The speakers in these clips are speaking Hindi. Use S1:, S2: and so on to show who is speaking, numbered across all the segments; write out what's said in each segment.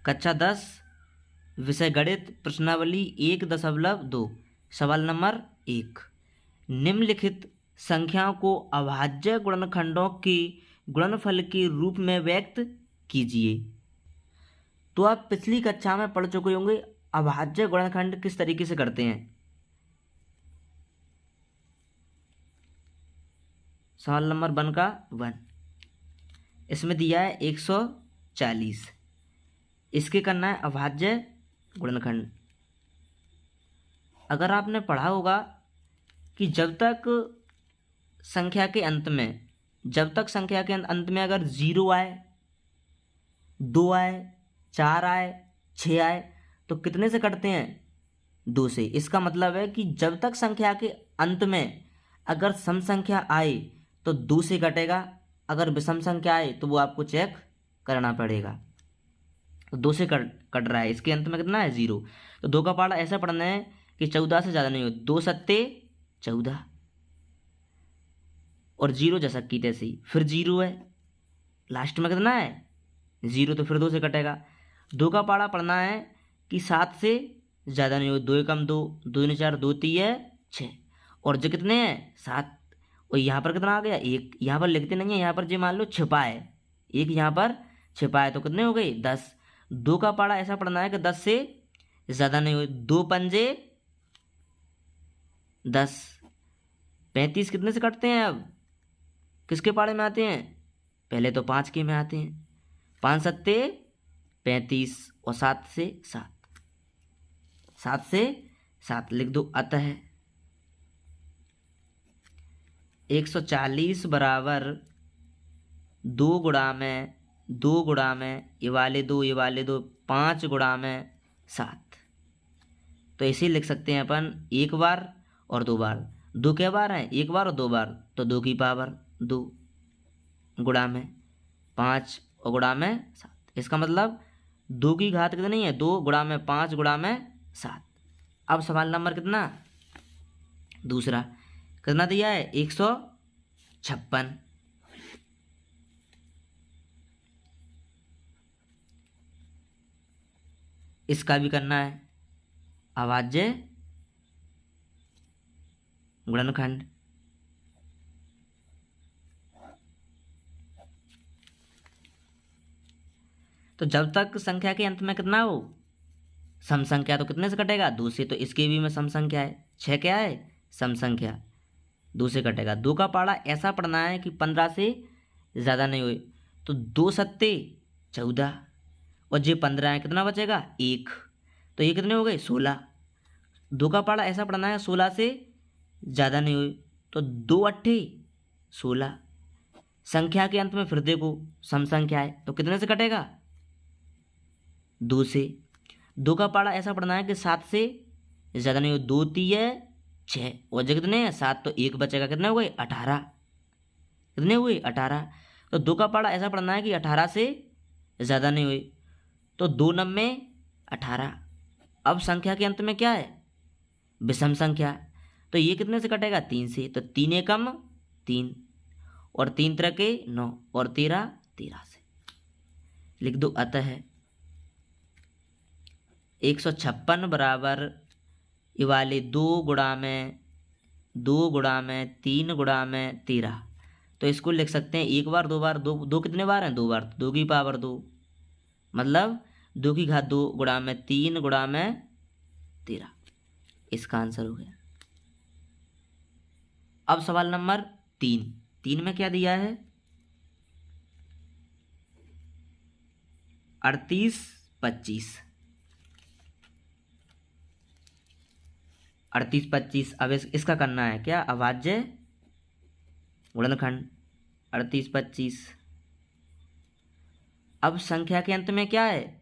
S1: कक्षा 10 विषय गणित प्रश्नावली 1.2। सवाल नंबर 1, निम्नलिखित संख्याओं को अभाज्य गुणनखंडों के गुणनफल के रूप में व्यक्त कीजिए। तो आप पिछली कक्षा में पढ़ चुके होंगे अभाज्य गुणनखंड किस तरीके से करते हैं। सवाल नंबर 1 का 1, इसमें दिया है 140, इसके करना है अभाज्य गुणनखंड। अगर आपने पढ़ा होगा कि जब तक संख्या के अंत में अगर 0 आए, 2 आए, 4 आए, 6 आए तो कितने से कटते हैं? 2 से। इसका मतलब है कि जब तक संख्या के अंत में अगर सम संख्या आए तो 2 से कटेगा, अगर विषम संख्या आए तो वो आपको चेक करना पड़ेगा। तो 2 से कट रहा है, इसके अंत में कितना है? 0। तो 2 का पहाड़ा ऐसा पढ़ना है कि 14 से ज़्यादा नहीं हो, 2 सत्ते 14 और 0 जैसा की तैसे ही, फिर 0 है, लास्ट में कितना है? 0, तो फिर 2 से कटेगा। 2 का पहाड़ा पढ़ना है कि 7 से ज़्यादा नहीं हो, 2 कम 2, 2 ने 4, 2 3 है 6 और जो कितने हैं? 7। और यहाँ पर कितना आ गया? 1। यहाँ पर लिखते नहीं है, यहाँ पर जो मान लो छिपा है, 1 यहाँ पर छिपा है, तो कितने हो गए? 10। 2 का पहाड़ा ऐसा पढ़ना है कि 10 से ज़्यादा नहीं हो, 2 पंजे 10। 35 कितने से कटते हैं? अब किसके पाड़े में आते हैं? पहले तो 5 के में आते हैं, 5 सत्ते 35 और 7 से 7, 7 से 7 लिख दो। अतः 140 बराबर 2 गुणा में 2 गुणा में ये वाले 2 5 गुणा में 7। तो ऐसे लिख सकते हैं अपन 1 बार और 2 बार। 2 क्या बार हैं? 1 बार और 2 बार, तो 2 की पावर 2 गुणा में 5 और गुणा में 7। इसका मतलब 2 की घात कितनी है? 2 गुणा में 5 गुणा में 7। अब सवाल नंबर कितना? दूसरा कितना दिया है? 156। इसका भी करना है अभाज्य गुणनखंड। तो जब तक संख्या के अंत में कितना हो? सम संख्या, तो कितने से कटेगा? 2 से। तो इसके भी में सम संख्या है, 6 क्या है? सम संख्या, 2 से कटेगा। 2 का पाड़ा ऐसा पढ़ना है कि 15 से ज़्यादा नहीं हुए, तो 2 सत्ते 14 और जे 15 है, कितना बचेगा? 1, तो ये कितने हो गए? 16। 2 का पाड़ा ऐसा पढ़ना है 16 से ज़्यादा नहीं हुई, तो 2 अट्ठे 16। संख्या के अंत में फिर देखो सम संख्या है, तो कितने से कटेगा? 2 से। 2 का पाड़ा ऐसा पढ़ना है कि 7 से ज़्यादा नहीं हो, 2 3 6 और जो कितने हैं? 7, तो 1 बचेगा, कितने हो गए? 18। कितने हुए? 18। तो 2 का पाड़ा ऐसा पढ़ना है कि 18 से ज़्यादा नहीं हुई, तो 2 9 18। अब संख्या के अंत में क्या है? विषम संख्या, तो ये कितने से कटेगा? 3 से। तो 3 एकम 3 और 3 त्रिके 9 और 13 13 से लिख दो। अतः 156 बराबर ये वाले 2 गुणा में 3 गुणा में 13। तो इसको लिख सकते हैं 1 बार 2 बार, 2 कितने बार हैं? 2 बार, 2 की पावर 2, मतलब 2 की घात 2 गुणा में 3 गुणा में 13। इसका आंसर हो गया। अब सवाल नंबर 3 में क्या दिया है? 38 25। 38 25। अब इसका करना है क्या? अभाज्य गुणनखंड। 38 25। अब संख्या के अंत में क्या है?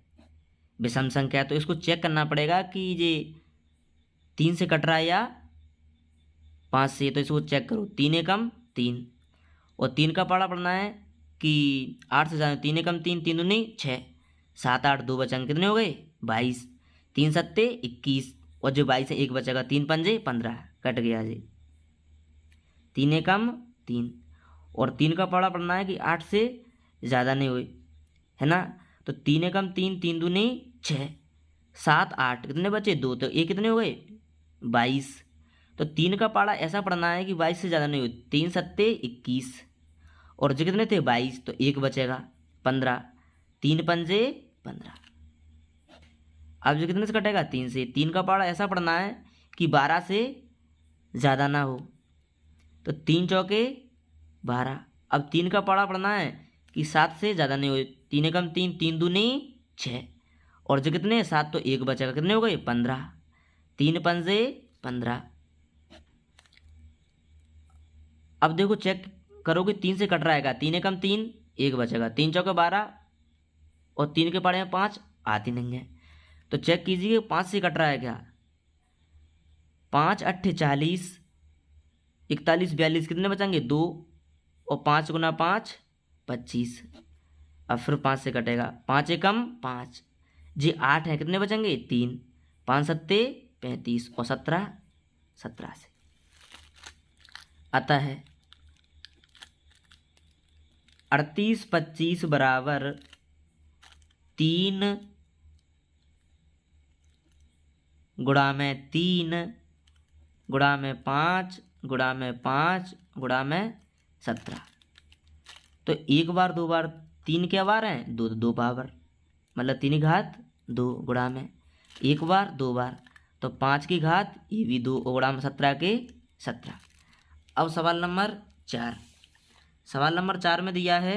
S1: विषम संख्या, तो इसको चेक करना पड़ेगा कि ये 3 से कट रहा है या 5 से, तो इसको चेक करो। 3 एकम 3 और 3 का पाड़ा पढ़ना है कि 8 से ज़्यादा, 3 एकम 3, 3 दूनी 6, 7 8 2 बचेंगे, कितने हो गए? 22। 3 सत्ते 21 और जो 22 है 1 बचेगा, 3 पंजे 15, कट गया जी। 3 एकम 3 और 3 का पाड़ा पढ़ना है कि 8 से ज़्यादा नहीं हुई, है ना। तो 3 एकम 3, 3 दूनी 6, 7 8 कितने बचे 2, तो ये कितने हो गए 22। तो 3 का पाड़ा ऐसा पढ़ना है कि 22 से ज़्यादा नहीं हो, 3 सत्ते 21 और जो कितने थे 22, तो 1 बचेगा 15, 3 पंजे 15। अब जो कितने से कटेगा 3 से, 3 का पाड़ा ऐसा पढ़ना है कि 12 से ज़्यादा ना हो, तो 3 चौके 12। अब 3 का पाड़ा पढ़ना है कि 7 से ज़्यादा नहीं हो, 3 एकम 3, 3 दूनी 6 और जो कितने 7, तो 1 बचेगा कितने हो गए 15, 3 पंजे 15। अब देखो चेक करोगे 3 से कट रहा है, 3 एकम 3, 1 बचेगा, 3 चौके 12 और 3 के पाड़े में 5 आती नहीं है, तो चेक कीजिए 5 से कट रहा है क्या, 5 अट्ठे 40, 41 42 कितने बचेंगे 2 और 5 गुना 5 25। अब फिर 5 से कटेगा, 5 एकम 5, जी 8 है कितने बचेंगे 3, 5 सत्ते 35 और 17 17 से आता है 38 25 बराबर 3 गुणा में 3 गुणा में 5 गुणा में 5 गुणा में 17। तो एक बार 2 बार 3 क्या बार हैं 2 2 बार, मतलब 3 की घात 2 गुणा में 1 बार 2 बार, तो 5 की घात ये भी 2 गुणा में 17 के 17। अब सवाल नंबर 4, सवाल नंबर 4 में दिया है